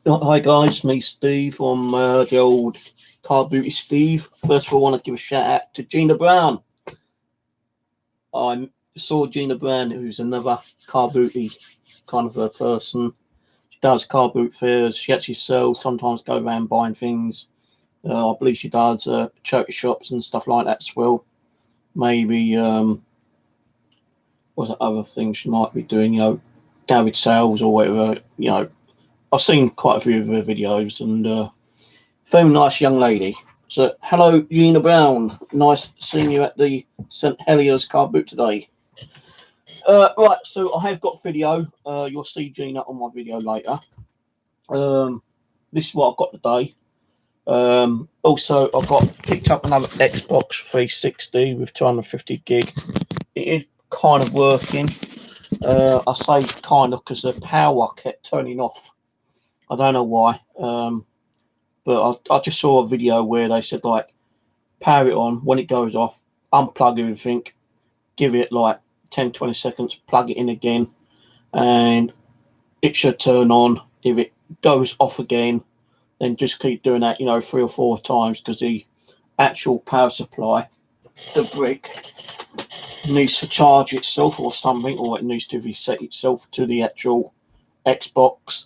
Hi guys, me Steve from the old Carboot Steve. First of all, I want to give a shout out to Gina Brown. I saw Gina Brown, who's another Carbooty kind of a person. She does car boot fairs. She actually sells, sometimes go around buying things. I believe she does charity shops and stuff like that as well. Maybe what's that other thing she might be doing? Garage sales or whatever. I've seen quite a few of her videos and very nice young lady. So, hello, Gina Brown. Nice seeing you at the St. Heliers car boot today. Right, so I have got video. You'll see Gina on my video later. This is what I've got today. Also, I've picked up another Xbox 360 with 250 gig. It is kind of working. I say kind of because the power kept turning off. I don't know why. But I just saw a video where they said, like, power it on. When it goes off, unplug everything, give it like 10-20 seconds, plug it in again, and it should turn on. If it goes off again, then just keep doing that, 3 or 4 times, because the actual power supply, the brick, needs to charge itself or something, or it needs to reset itself to the actual Xbox.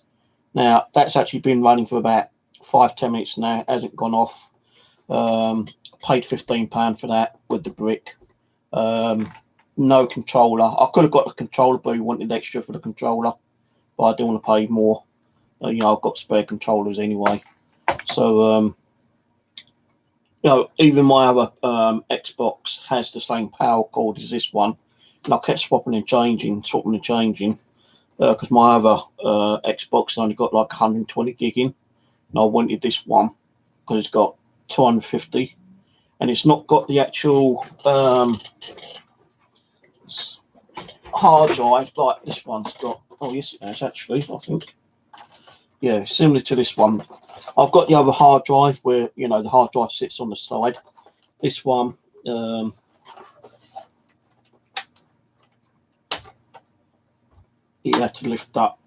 Now, that's actually been running for about 5-10 minutes now. It hasn't gone off. Paid £15 for that with the brick. No controller. I could have got the controller, but we wanted extra for the controller, but I didn't want to pay more. I've got spare controllers anyway. So, even my other Xbox has the same power cord as this one. And I kept swapping and changing, because my other Xbox only got like 120 gig in. And I wanted this one because it's got 250. And it's not got the actual hard drive like this one's got. Oh, yes, it has actually, I think. Yeah, similar to this one. I've got the other hard drive where, the hard drive sits on the side. This one, you have to lift up.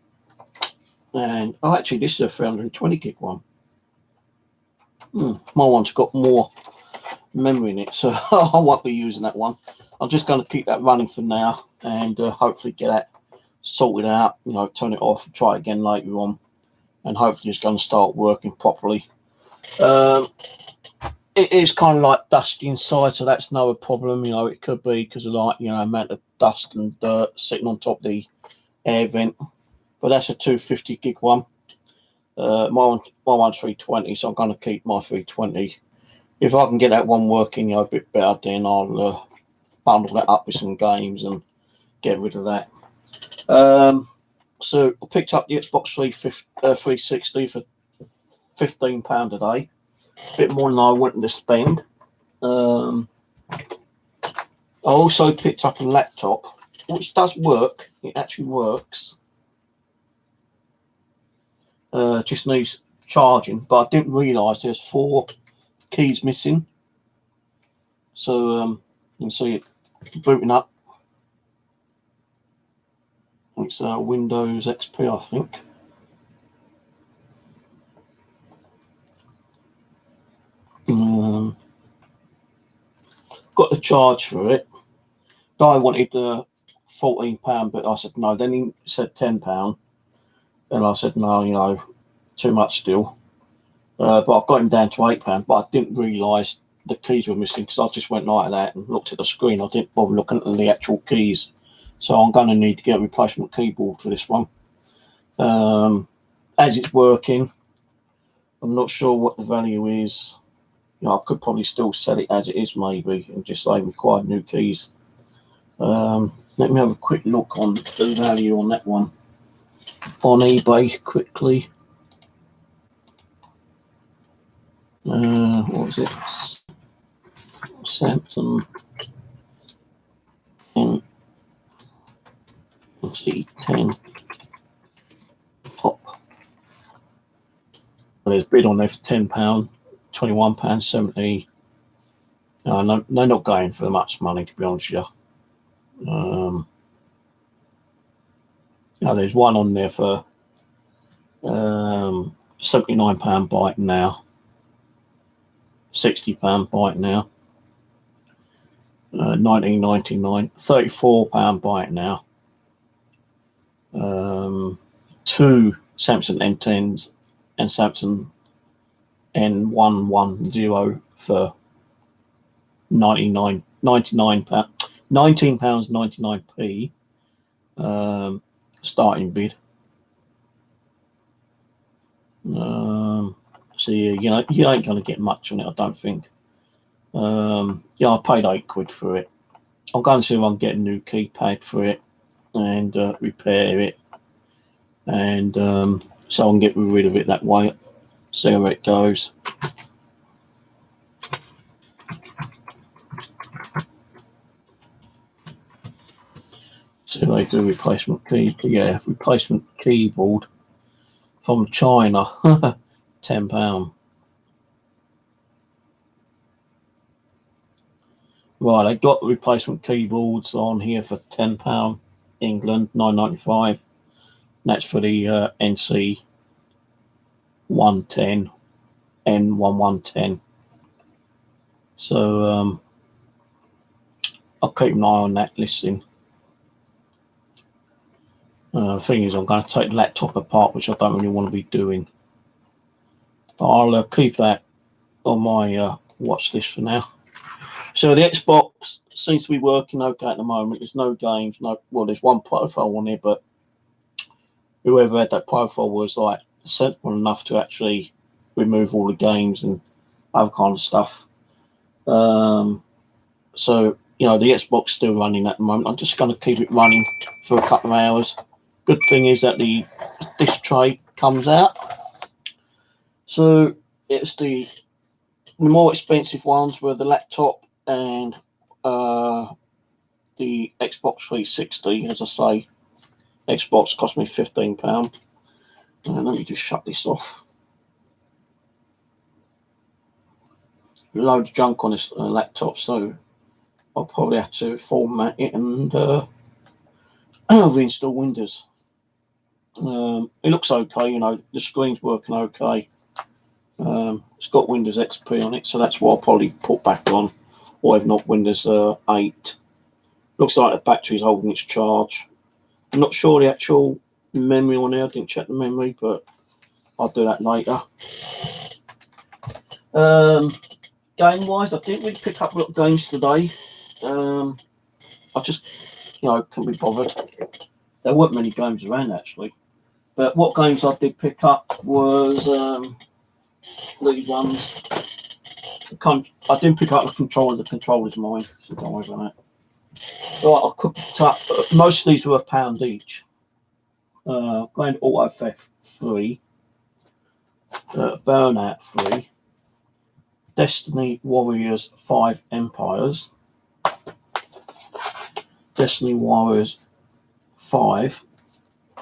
And, actually, this is a 320 gig one. My one's got more memory in it, so I won't be using that one. I'm just going to keep that running for now and hopefully get that sorted out, turn it off and try it again later on. And hopefully it's going to start working properly. It is kind of like dusty inside, so that's no problem. It could be because of amount of dust and dirt sitting on top of the air vent. But that's a 250 gig one. My one's 320, so I'm going to keep my 320. If I can get that one working a bit better, then I'll bundle that up with some games and get rid of that. So I picked up the Xbox 360 for £15 a day. A bit more than I wanted to spend. I also picked up a laptop, which does work. It actually works. Just needs charging, but I didn't realise there's 4 keys missing. So you can see it booting up. It's Windows XP, I think. Got the charge for it. Guy wanted £14, but I said no. Then he said £10, and I said no, too much still. But I got him down to £8, but I didn't realise the keys were missing because I just went like that and looked at the screen. I didn't bother looking at the actual keys. So I'm going to need to get a replacement keyboard for this one. As it's working, I'm not sure what the value is. I could probably still set it as it is maybe and just say require new keys. Let me have a quick look on the value on that one on eBay quickly. What was it? Samsung C10 top. There's bid on there for £10, £21.70. No, they're not going for much money, to be honest with you. There's one on there for £79 bite now, £60 bite now, 19.99, £34 bite now. Two Samsung N10s and Samsung N110 for £99, £19.99p starting bid. So yeah, you ain't gonna get much on it, I don't think. Yeah, I paid £8 for it. I'm going to see if I can get a new keypad for it and repair it, and so I can get rid of it that way. See how it goes. So they do replacement replacement keyboard from China, £10. Right, they got replacement keyboards on here for £10. England, £9.95. That's for the NC 110, N1110. So I'll keep an eye on that listing. Thing is, I'm going to take the laptop apart, which I don't really want to be doing. But I'll keep that on my watch list for now. So the Xbox seems to be working okay at the moment. There's no games, there's one profile on here, but whoever had that profile was like sensible enough to actually remove all the games and other kind of stuff. So the Xbox still running at the moment. I'm just going to keep it running for a couple of hours. Good thing is that the disc tray comes out. So it's the more expensive ones were the laptop and the Xbox 360. As I say, Xbox cost me £15. Let me just shut this off. Loads of junk on this laptop, so I'll probably have to format it and reinstall Windows. It looks okay, the screen's working okay. It's got Windows XP on it, so that's what I'll probably put back on, or if not, Windows 8. Looks like the battery's holding its charge. I'm not sure the actual memory on there. I didn't check the memory, but I'll do that later. Game-wise, I didn't really pick up a lot of games today. I just, couldn't be bothered. There weren't many games around, actually. But what games I did pick up was these ones. I didn't pick up the controller. The controller's mine, so don't worry about that. So I could pick up. Most of these were £1 each. Grand Auto Theft 3, Burnout 3, Destiny Warriors 5 Empires, Destiny Warriors 5.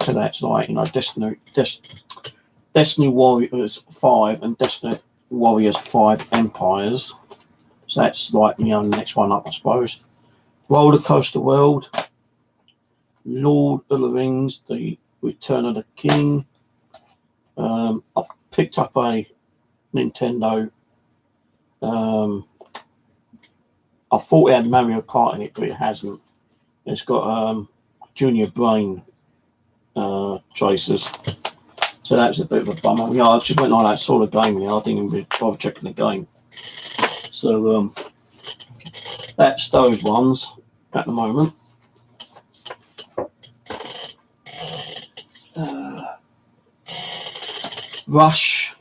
So that's like Destiny Warriors 5 and Destiny Warriors 5 Empires. So that's like the next one up, I suppose. Roller Coaster World, Lord of the Rings, The Return of the King. I picked up a Nintendo. I thought it had Mario Kart in it, but it hasn't. It's got Junior Brain traces. So that was a bit of a bummer. I just went on that sort of game, I didn't even really bother checking the game. So that's those ones at the moment. Rush,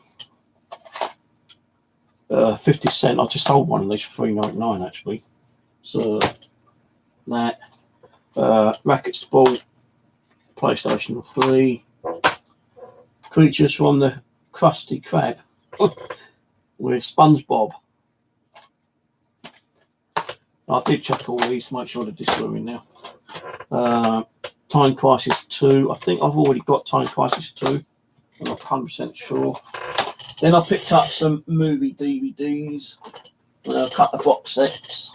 50 cent. I just sold one of these for $3.99 actually. So that Racket Sport, PlayStation 3, Creatures from the Krusty Krab with SpongeBob. I did check all these to make sure the discs were in there. Time Crisis 2. I think I've already got Time Crisis 2. I'm not 100% sure. Then I picked up some movie DVDs, a couple of box sets,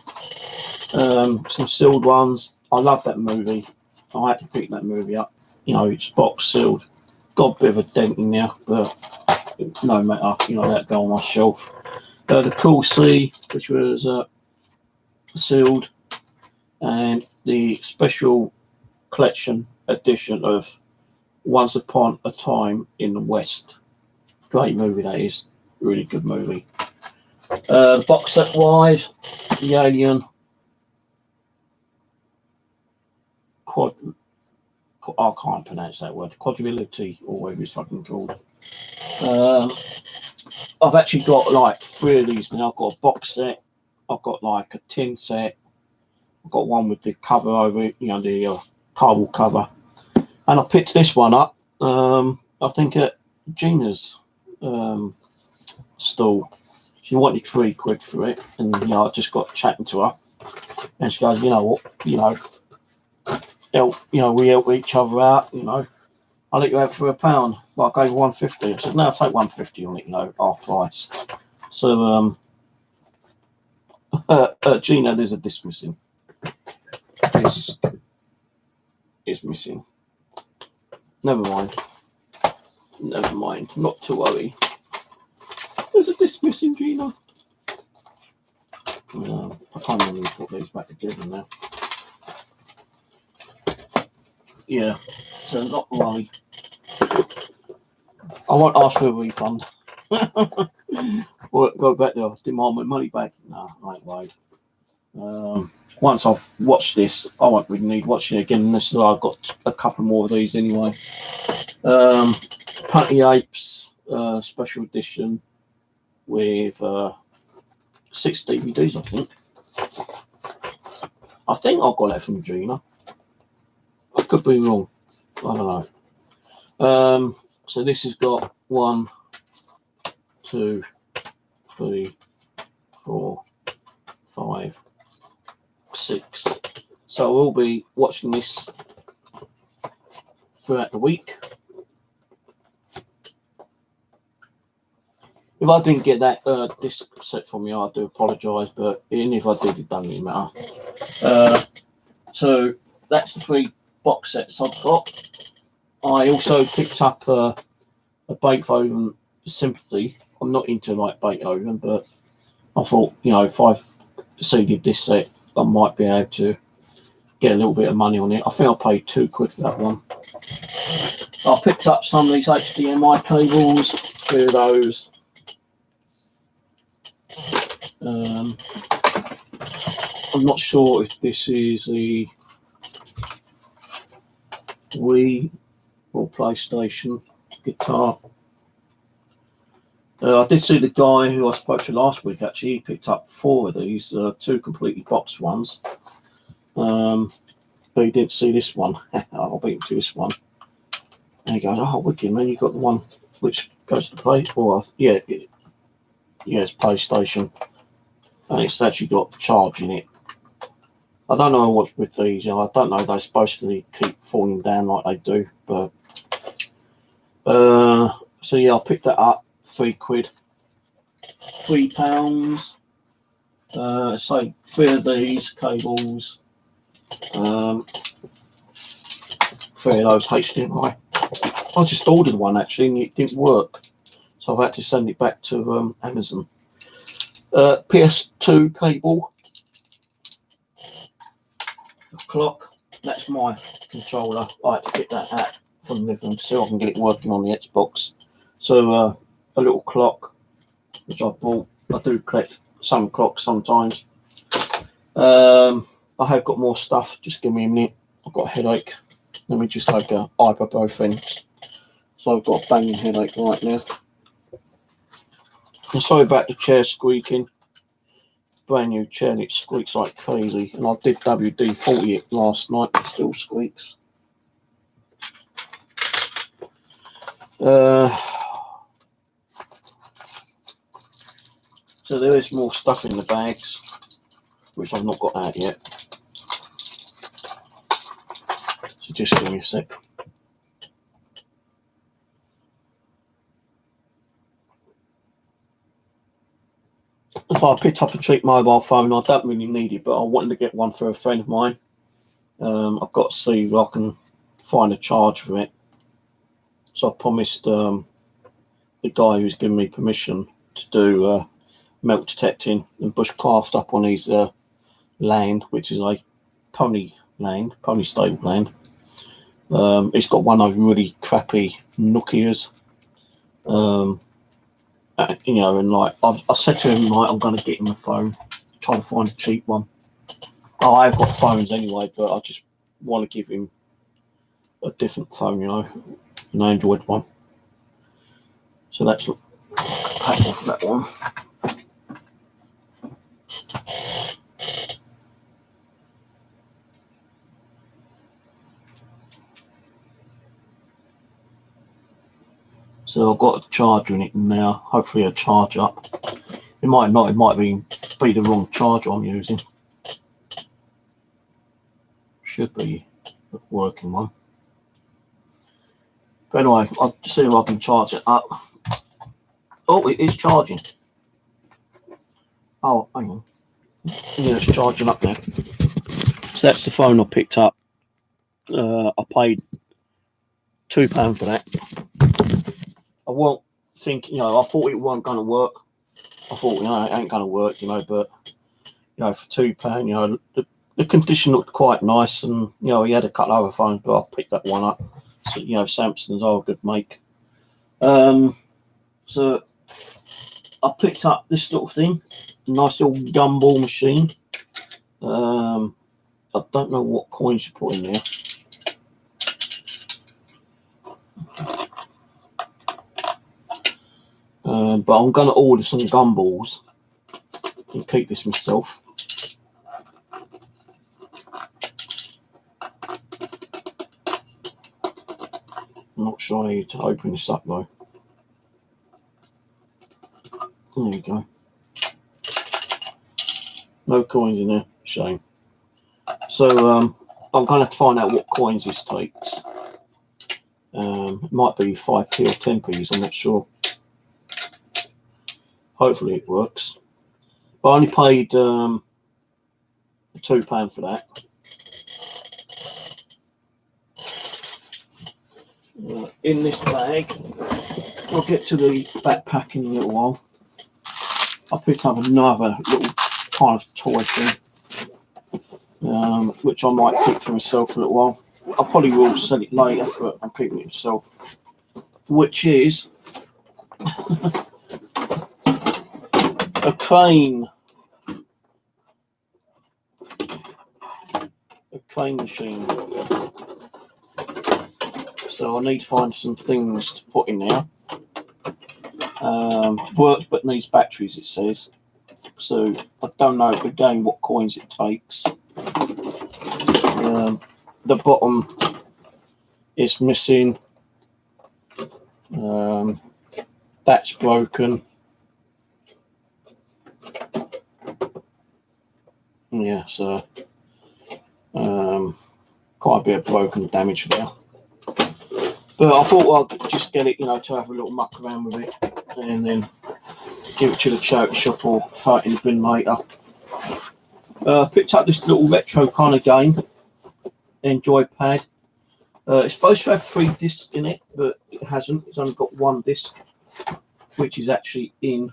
some sealed ones. I love that movie. I had to pick that movie up. It's box sealed. got a bit of a dent in there, but no matter, you know, that go on my shelf. The Cool C, which was sealed, and the special collection edition of Once Upon a Time in the West. Great movie that is, really good movie. Box set wise, the Alien quad, I can't pronounce that word, quadrility or whatever it's fucking called. I've actually got like 3 of these now. I've got a box set, I've got like a tin set, I've got one with the cover over it, you know, the cardboard cover, and I picked this one up, I think at Gina's stall. She wanted £3 for it, and you know, I just got chatting to her, and she goes, you know what, you know, we help each other out, you know. I'll let you have for £1. Well, I gave her £1.50. I said, no, I'll take £1.50 on it, you know, half price. So, Gina, there's a disc missing. This is missing. Never mind. Never mind. Not to worry. There's a disc missing, Gina. I can't really put these back together now. Yeah, so not to worry. I won't ask for a refund. Or go back there, demand my money back. No, I ain't worried. Once I've watched this, I won't really need watching it again unless I've got a couple more of these anyway. Punty Apes special edition with 6 DVDs, I think. I think I got that from Gina. I could be wrong. I don't know. So this has got 1, 2, 3, 4, 5, 6. So we'll be watching this throughout the week. If I didn't get that disc set from you, I do apologise, but even if I did, it doesn't really matter. So that's the 3 box sets I've got. I also picked up a Beethoven Sympathy. I'm not into like Beethoven, but I thought, you know, if I've seeded this set, I might be able to get a little bit of money on it. I think I paid £2 for that one. I picked up some of these HDMI cables, 3 of those. I'm not sure if this is the Wii or PlayStation guitar. I did see the guy who I spoke to last week, actually. He picked up 4 of these, 2 completely boxed ones. But he didn't see this one. I'll beat him to this one. And he goes, oh, wicked, man, you got the one which goes to play? Well, yeah, it's PlayStation. And it's actually got charge in it. I don't know what's with these. You know, I don't know. They're supposed to keep falling down like they do. But so yeah, I picked that up. £3, £3. So 3 of these cables. 3 of those HDMI. I just ordered one actually, and it didn't work, so I've had to send it back to Amazon. PS2 cable. Clock. That's my controller. I had to get that out from the living room so I can get it working on the Xbox. So a little clock which I bought. I do collect some clocks sometimes. I have got more stuff. Just give me a minute. I've got a headache. Let me just take a ibuprofen. So I've got a banging headache right now. I'm sorry about the chair squeaking. Brand new chair and it squeaks like crazy. And I did WD-40 it last night. It still squeaks. So there is more stuff in the bags, which I've not got out yet. So just give me a sec. So I picked up a cheap mobile phone. I don't really need it, but I wanted to get one for a friend of mine. I've got to see if I can find a charge for it. So I promised the guy who's given me permission to do melt detecting and bushcraft up on his land, which is a pony stable land. It's got one of those really crappy Nokias. You know, and like I said to him, like, I'm going to get him a phone, try to find a cheap one. Oh, I've got phones anyway, but I just want to give him a different phone, you know, an Android one. So that's pack off that one. So I've got a charger in it now. Hopefully it'll charge up. It might not. It might be the wrong charger I'm using. Should be a working one. But anyway, I'll see if I can charge it up. Oh, it is charging. Oh, hang on. Yeah, it's charging up now. So that's the phone I picked up. I paid £2 for that. I won't think, you know, I thought it wasn't going to work. I thought, you know, it ain't going to work, you know, but, you know, for £2, you know, the condition looked quite nice, and, you know, he had a couple of other phones, but I picked that one up. So, you know, Samsung's are a good make. So I picked up this little thing, a nice little gumball machine. I don't know what coins you put in there. But I'm going to order some gumballs and keep this myself. I'm not sure I need to open this up though. There you go. No coins in there. Shame. So I'm going to find out what coins this takes. It might be 5p or 10p's, I'm not sure. Hopefully it works. But I only paid £2 for that. In this bag, I'll get to the backpack in a little while. I picked up another little kind of toy thing, which I might keep for myself for a little while. I probably will sell it later, but I'm keeping it myself. Which is a crane. A crane machine. So I need to find some things to put in there. Works but needs batteries, it says. So I don't know again what coins it takes. The bottom is missing. That's broken. Yeah, so quite a bit of broken damage there. But I thought I'd just get it, you know, to have a little muck around with it, and then give it to the charity shop or throw it in the bin later. Picked up this little retro kind of game, Enjoy Pad. It's supposed to have 3 discs in it, but it hasn't. It's only got 1 disc, which is actually in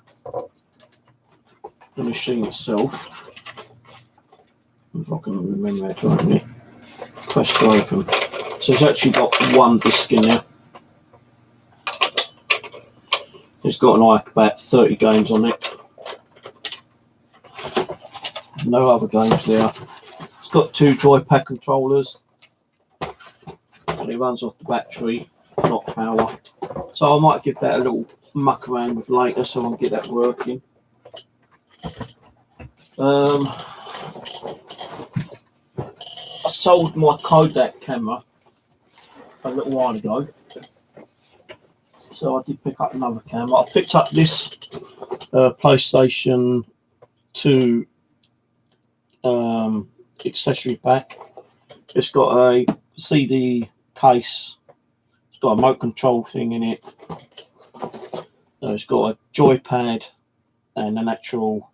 the machine itself. If I can remember how to open it. Press to open. So it's actually got 1 disc in there. It's got like about 30 games on it. No other games there. It's got 2 joypad controllers. And it runs off the battery, not power. So I might give that a little muck around with later so I can get that working. I sold my Kodak camera a little while ago, so I did pick up another camera. I picked up this PlayStation 2 accessory pack. It's got a CD case, it's got a remote control thing in it, it's got a joypad and an actual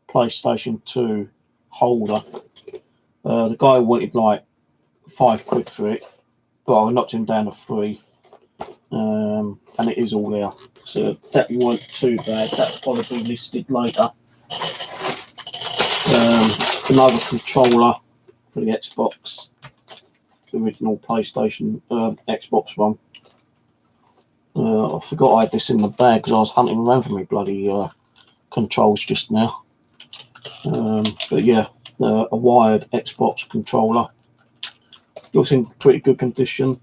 PlayStation 2 holder. The guy wanted like £5 for it, but I knocked him down to 3. and it is all there. So that wasn't too bad. That'll probably be listed later. Another controller for the Xbox, the original PlayStation Xbox one. I forgot I had this in the bag because I was hunting around for me bloody controls just now. But yeah, a wired Xbox controller. Looks in pretty good condition.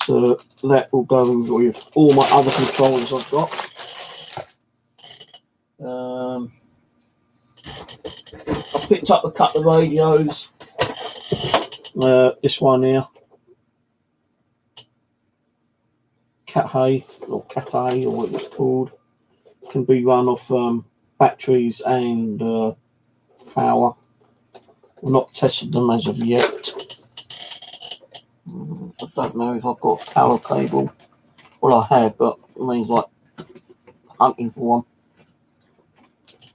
So that will go in with all my other controllers I've got. I picked up a couple of radios. This one here, Cathay or what it's called, can be run off batteries and power. I've not tested them as of yet. I don't know if I've got a power cable. Well, I have, but I mean, like hunting for one,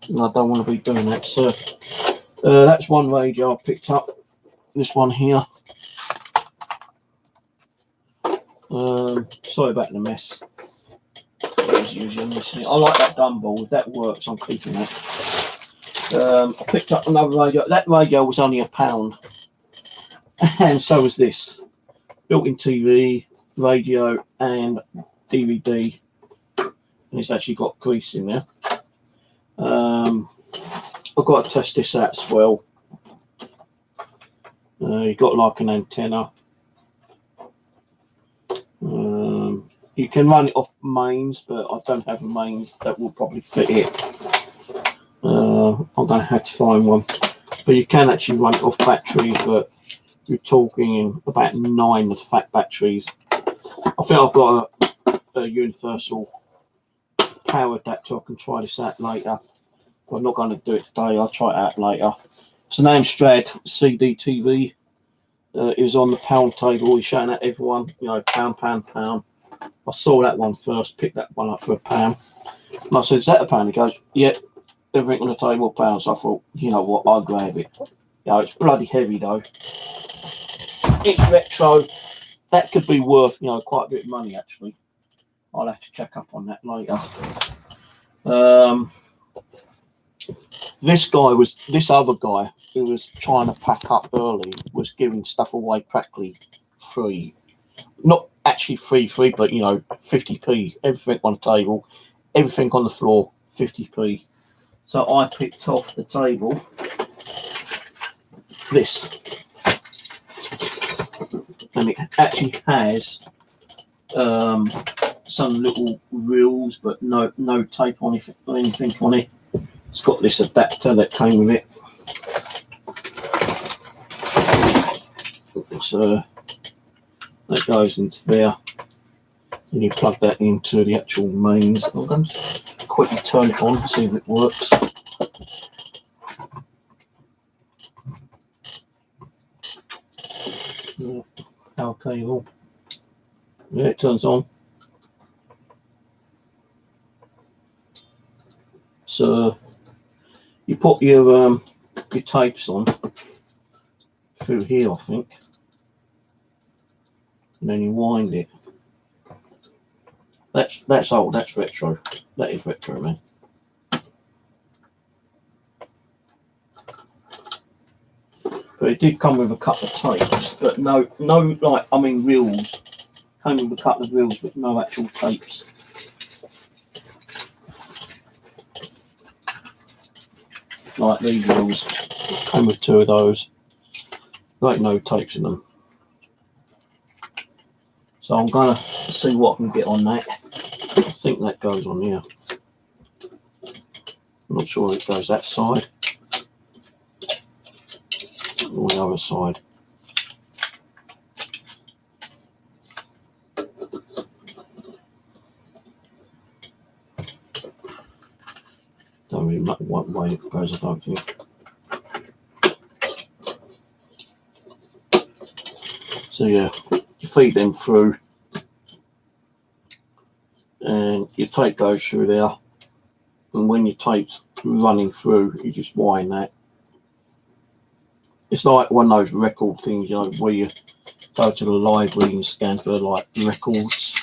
and I don't want to be doing that. So that's one radio I picked up. This one here. Sorry about the mess. As usual, I like that gumball. If that works, I'm keeping it. I picked up another radio. That radio was only £1, and so was this. Built-in TV, radio, and DVD, and it's actually got grease in there. I've got to test this out as well. You've got like an antenna. You can run it off mains, but I don't have a mains that will probably fit it. I'm going to have to find one. But you can actually run it off batteries, but you're talking in about 9 of fat batteries. I think I've got a universal power adapter. I can try this out later. But I'm not going to do it today. I'll try it out later. It's an Amstrad CDTV. It was on the pound table. He's showing at everyone, you know, pound. I saw that one first, picked that one up for £1. And I said, is that £1? He goes, yeah, everything on the table £1. So I thought, you know what, I'll grab it. You know, it's bloody heavy though. It's retro. That could be worth, you know, quite a bit of money actually. I'll have to check up on that later. This other guy who was trying to pack up early was giving stuff away practically free. Not actually free, but you know, 50p. Everything on the table, everything on the floor, 50p. So I picked off the table this, and it actually has some little reels, but no tape on it or anything on it. It's got this adapter that came with it. So that goes into there, and you plug that into the actual mains. I'm going to quickly turn it on, see if it works. Power cable. Yeah, it turns on. So you put your tapes on through here, I think, and then you wind it. That's old. That's retro. That is retro, man. But it did come with a couple of tapes, but no, like, I mean, reels. Came with a couple of reels, but no actual tapes. Like these reels, came with 2 of those. Like no tapes in them. So I'm gonna see what I can get on that. I think that goes on here. I'm not sure it goes that side or the other side. Don't really know what way it goes, I don't think. So yeah, you feed them through, and your tape goes through there, and when your tape's running through, you just wind that. It's like one of those record things, you know, where you go to the library and scan for like records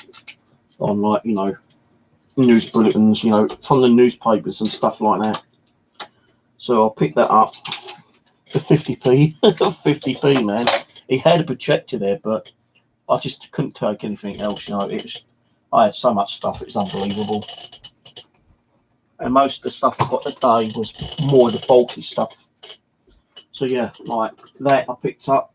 on like, you know, news bulletins, you know, from the newspapers and stuff like that. So I picked that up for 50p. 50p, man. He had a projector there, but I just couldn't take anything else, you know. I had so much stuff, it's unbelievable. And most of the stuff I got today was more the bulky stuff. So yeah, like that I picked up.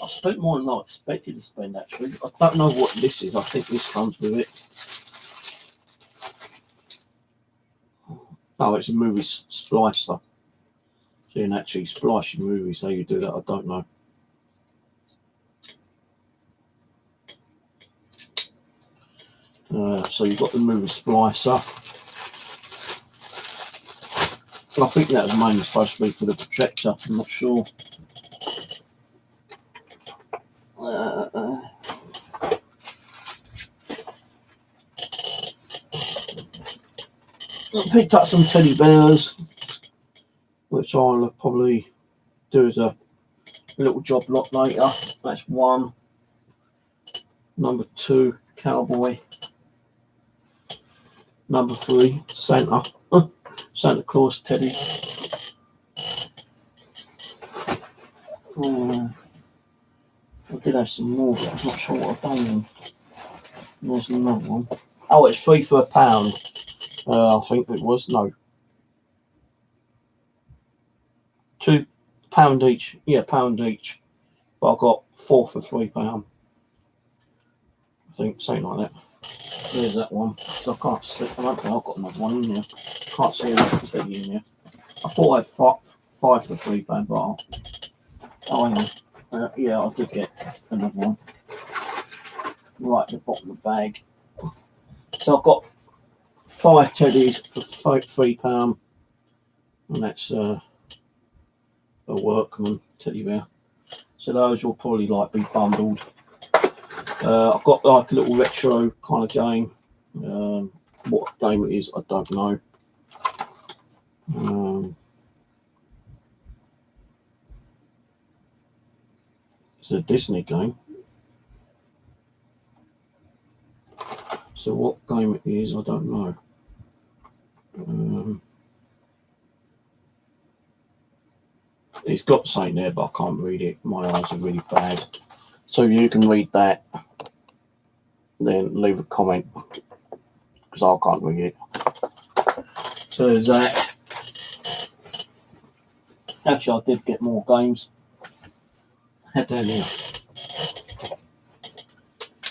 I spent more than I expected to spend, actually. I don't know what this is. I think this comes with it. Oh, it's a movie splicer. So you can actually splice your movies. How you do that, I don't know. So you've got the movie splicer. I think that was mainly supposed to be for the projector. I'm not sure. I picked up some teddy bears, which I'll probably do as a little job lot later. That's one. Number 2, cowboy. Number 3, Santa. Santa Claus teddy. I did have some more, but I'm not sure what I've done. There's another one. Oh, it's 3 for £1. I think it was. No. £2 each. Yeah, £1 each. But I got 4 for £3. I think, something like that. There's that one. So I can't see. I don't think I've got another one in there. Can't see another teddy in there. I thought I had 5 for £3, but hang on. Yeah, I did get another one. Right at the bottom of the bag. So I've got 5 teddies for £3, and that's a workman teddy bear. So those will probably like be bundled. I've got like a little retro kind of game. What game it is, I don't know. It's a Disney game. So what game it is, I don't know. It's got something there, but I can't read it. My eyes are really bad. So you can read that, then leave a comment, because I can't read it. So there's that. Actually, I did get more games. Head down here.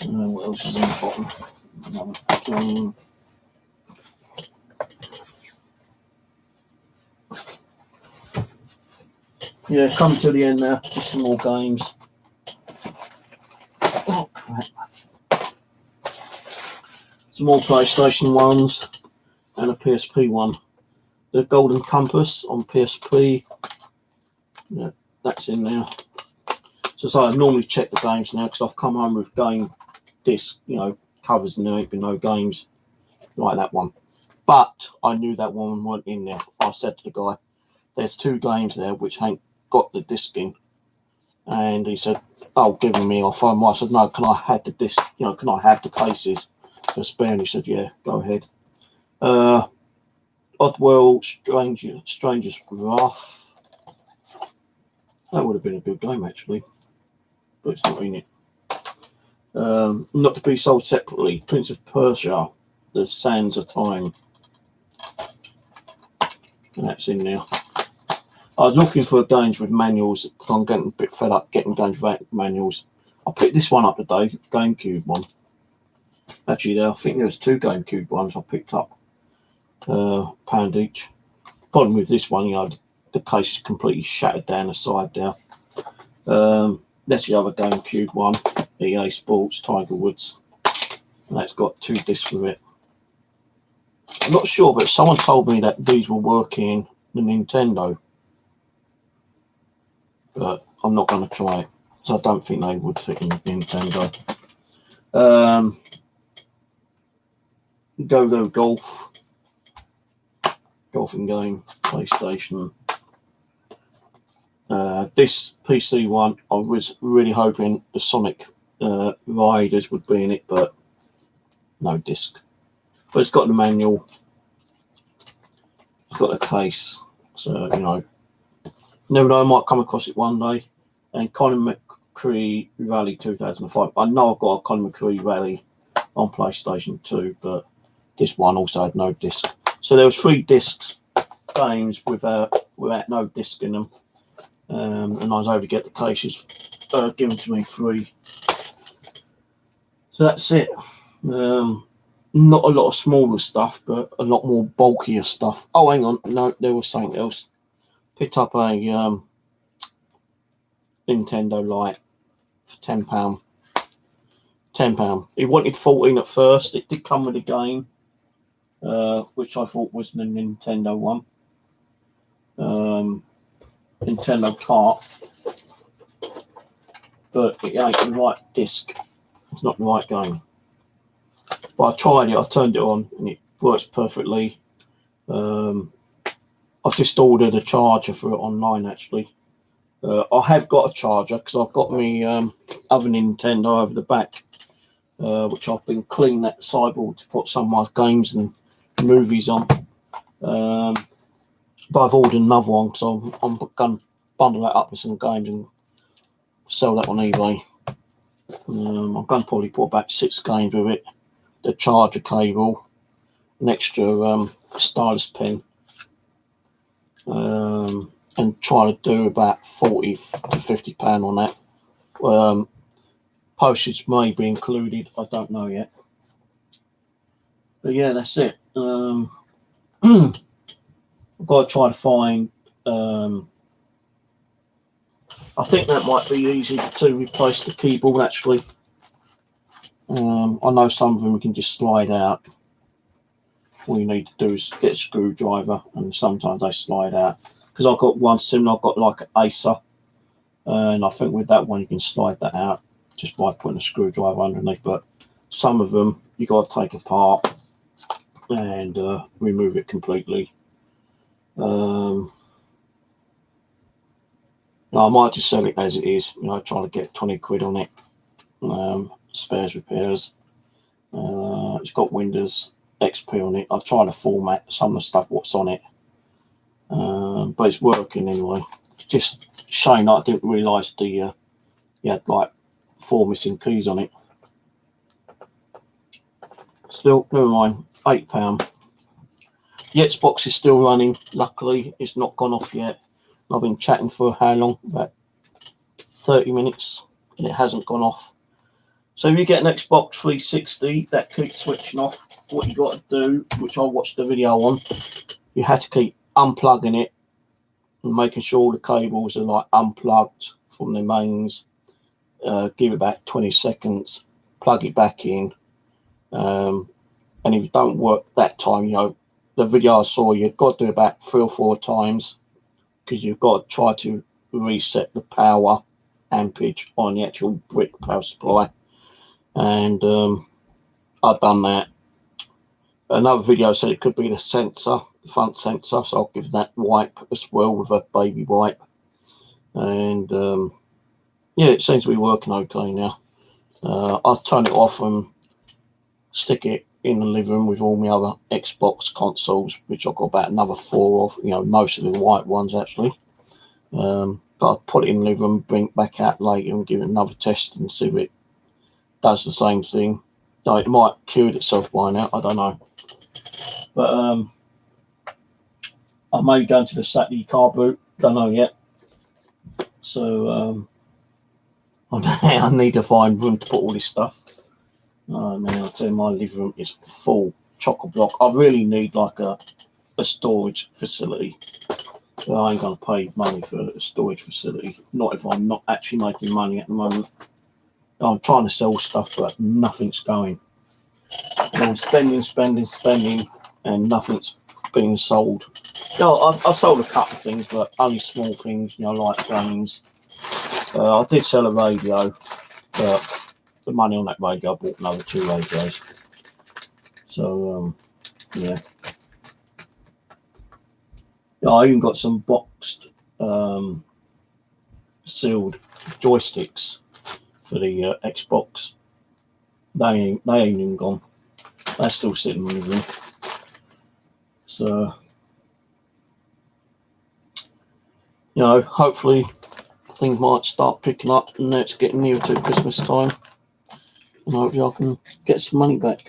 What else is in the bottom? Yeah, coming to the end now. Just some more games. Oh, crap. Some more PlayStation 1s and a PSP one. The Golden Compass on PSP. Yeah, that's in there. So I normally check the games now because I've come home with game disc, you know, covers, and there ain't been no games like that one. But I knew that one weren't in there. I said to the guy, there's 2 games there which ain't got the disc in. And he said, oh, give them me, I'll find one. I said, no, can I have the disc, you know, can I have the cases for spare? And he said, yeah, go ahead. Oddworld Stranger's Wrath. That would have been a good game, actually. But it's not in it. Not to be sold separately. Prince of Persia, The Sands of Time. And that's in there. I was looking for games with manuals because I'm getting a bit fed up getting games without manuals. I picked this one up today, GameCube one. Actually, I think there was 2 GameCube ones I picked up. £1 each. Problem with this one, you know, the case is completely shattered down the side there. That's the other GameCube one, EA Sports Tiger Woods. And that's got 2 discs with it. I'm not sure, but someone told me that these will work in the Nintendo. But I'm not going to try it, so I don't think they would fit in the Nintendo. Go Golf. Golfing game, PlayStation. This PC one, I was really hoping the Sonic Riders would be in it, but no disc. But it's got the manual, it's got the case, so you know, never know, I might come across it one day. And Colin McCree Rally 2005. I know I've got a Colin McCree Rally on PlayStation 2, but this one also had no disc. So there was 3 discs games without no disc in them, and I was able to get the cases given to me free. So that's it. Not a lot of smaller stuff, but a lot more bulkier stuff. Oh, hang on, no, there was something else. Picked up a Nintendo Lite for £10. £10. He wanted 14 at first. It did come with a game, which I thought was the Nintendo one, Nintendo Kart, but it ain't the right disc. It's not the right game. But I tried it. I turned it on, and it works perfectly. I've just ordered a charger for it online. Actually, I have got a charger because I've got my other Nintendo over the back, which I've been cleaning that sideboard to put some of my games and movies on. But I've ordered another one, so I'm going to bundle that up with some games and sell that on eBay. I'm going to probably put about 6 games with it, the charger cable, an extra stylus pen, and try to do about £40 to £50 on that. Postage may be included, I don't know yet. But yeah, that's it. I've got to try to find. I think that might be easy to replace the keyboard. Actually, I know some of them we can just slide out. All you need to do is get a screwdriver, and sometimes they slide out. Because I've got one similar. I've got like an Acer, and I think with that one you can slide that out just by putting a screwdriver underneath. But some of them you got to take apart and remove it completely. I might just sell it as it is, you know, try to get 20 quid on it. Spares repairs. It's got Windows XP on it. I'll try to format some of the stuff what's on it, but it's working anyway. It's just a shame that I didn't realise you had like 4 missing keys on it. Still, never mind. £8. The Xbox is still running. Luckily, it's not gone off yet. I've been chatting for how long? About 30 minutes, and it hasn't gone off. So if you get an Xbox 360 that keeps switching off, what you got to do, which I watched the video on, you have to keep unplugging it and making sure all the cables are like unplugged from the mains. Give it about 20 seconds, plug it back in, and if it don't work that time, you know, the video I saw, you've got to do about 3 or 4 times, because you've got to try to reset the power ampage on the actual brick power supply. And I've done that. Another video said it could be the sensor, the front sensor, so I'll give that wipe as well with a baby wipe. And yeah, it seems to be working okay now. I'll turn it off and stick it in the living room with all my other Xbox consoles, which I've got about another 4 of, you know, most of the white ones actually. But I'll put it in the living room, bring it back out later and give it another test and see if it does the same thing. No, it might have cured itself by now, I don't know. But I may be going to the Visiting Carboot, don't know yet. So I need to find room to put all this stuff. Oh man, I'll tell you, my living room is full chock-a-block. I really need like a storage facility. But I ain't gonna pay money for a storage facility. Not if I'm not actually making money at the moment. I'm trying to sell stuff, but nothing's going. And I'm spending, and nothing's being sold. You know, I sold a couple of things, but only small things, you know, like games. I did sell a radio, but the money on that radio, I bought another 2 radios. So, yeah. I even got some boxed sealed joysticks for the Xbox. They ain't even gone. They're still sitting in the room. So, you know, hopefully things might start picking up, and it's getting near to Christmas time, and hopefully I can get some money back.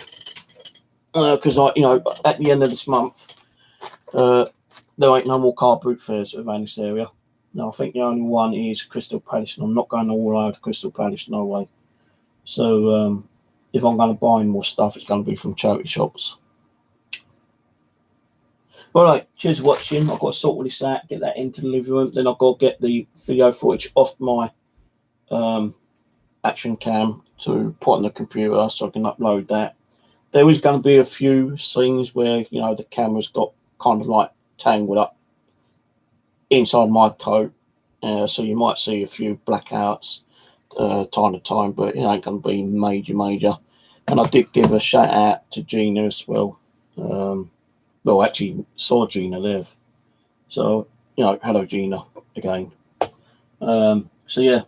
Because you know, at the end of this month, there ain't no more car boot fairs around this area. Now I think the only one is Crystal Palace, and I'm not going all over to Crystal Palace, no way. So if I'm going to buy more stuff, it's going to be from charity shops. Alright, cheers for watching. I've got to sort all this out, get that into the living room, then I've got to get the video footage off my action cam to put on the computer so I can upload that. There is going to be a few scenes where, you know, the camera's got kind of like tangled up inside my coat, so you might see a few blackouts time to time, but it ain't going to be major. And I did give a shout out to Gina as well. Well, actually saw Gina live, so you know, hello Gina again. So yeah,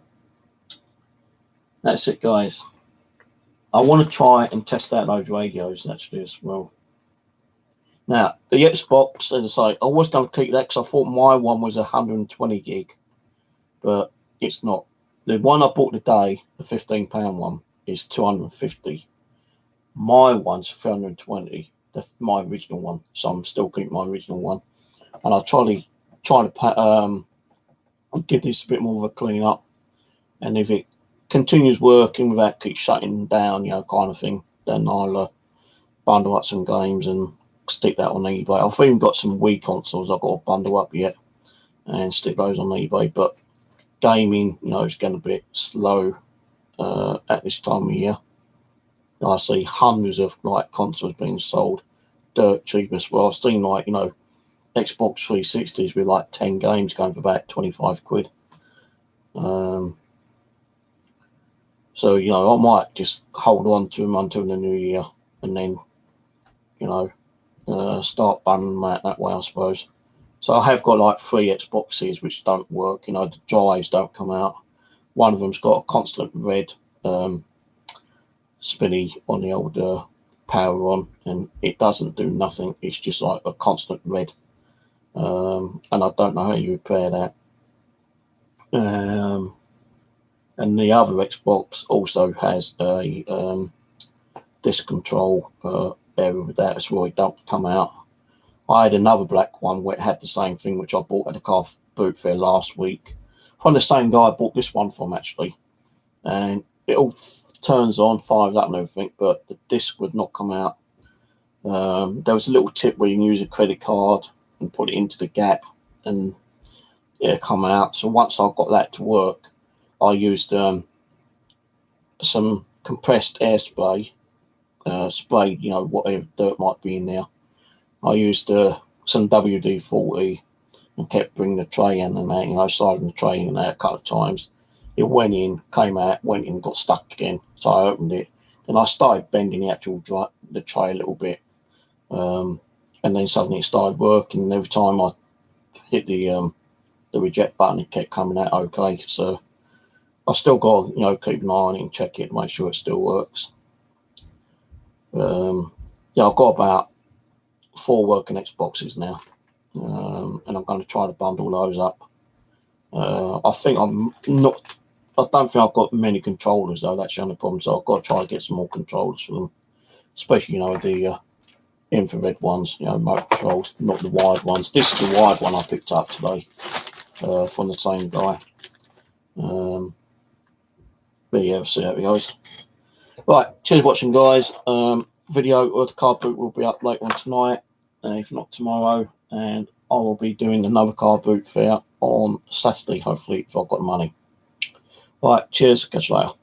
that's it, guys. I want to try and test out those radios actually as well. Now the Xbox, as I say, I was going to keep that because I thought my one was 120 gig, but it's not. The one I bought today, the £15 one, is 250. My one's 320. That's my original one, so I'm still keeping my original one. And I'll try to give this a bit more of a clean up. And if it continues working without keep shutting down, you know, kind of thing, then I'll bundle up some games and stick that on eBay. I've even got some Wii consoles I've got to bundle up yet and stick those on eBay. But gaming, you know, is going to be a bit slow at this time of year. I see hundreds of like consoles being sold dirt cheap as well. I've seen like, you know, Xbox 360s with like 10 games going for about 25 quid. So, you know, I might just hold on to them until the new year and then, you know, start bundling them out that way, I suppose. So I have got like 3 Xboxes which don't work. You know, the drives don't come out. One of them's got a constant red spinny on the old power on, and it doesn't do nothing. It's just like a constant red. And I don't know how you repair that. And the other Xbox also has a disk control area with that as well. It don't come out. I had another black one where it had the same thing, which I bought at the car boot fair last week from the same guy I bought this one from actually, and it all turns on, fires up and everything, but the disc would not come out. There was a little tip where you can use a credit card and put it into the gap and it'll come out. So once I got that to work, I used some compressed air spray, sprayed, you know, whatever dirt might be in there. I used some WD-40 and kept bringing the tray in and out, you know, sliding the tray in and out a couple of times. It went in, came out, went in, got stuck again. So I opened it. Then I started bending the actual the tray a little bit. And then suddenly it started working. And every time I hit the reject button, it kept coming out okay. So I still got to, you know, keep an eye on it and check it, make sure it still works. Yeah, I've got about 4 working Xboxes now. And I'm going to try to bundle those up. I don't think I've got many controllers though. That's the only problem. So I've got to try to get some more controllers for them, especially, you know, the infrared ones, you know, remote controls, not the wired ones. This is the wired one I picked up today from the same guy. But yeah, we'll see how it goes. Right, cheers for watching, guys. Video of the car boot will be up later on tonight, if not tomorrow, and I will be doing another car boot fair on Saturday, hopefully, if I've got the money. Right, cheers, catch you later.